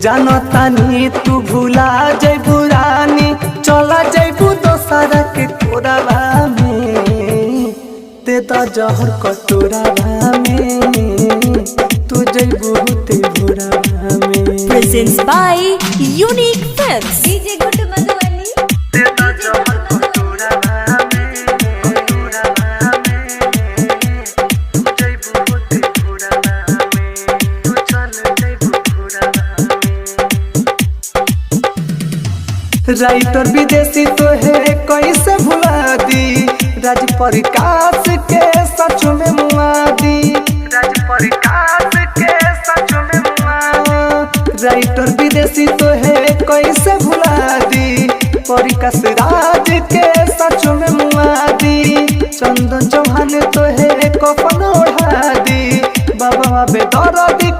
जानो तानी तू भूला जैबू रानी, चला जैबू दोसरा के कोरावा में, ते द जहर कटोरावा में, तू जैबू ते भोरावा में। Presents by Unique Films. DJ Good Madhubani, ते द जहर कटोरावा में, कटोरावा में, तू जैबू ते भोरावा में, तू चल जैबू भोरावा में। राइटर विदेशी तो है कैसे भुला दी, राज प्रकाश के सच में मुआ दी, राज प्रकाश के सच में मुआ। राइटर विदेशी तो है कैसे भुला दी, प्रकाश राज के सच में मुआ दी। चंदन चौहान तो है कफन ओढ़ा दी, बाबा बेदर्दी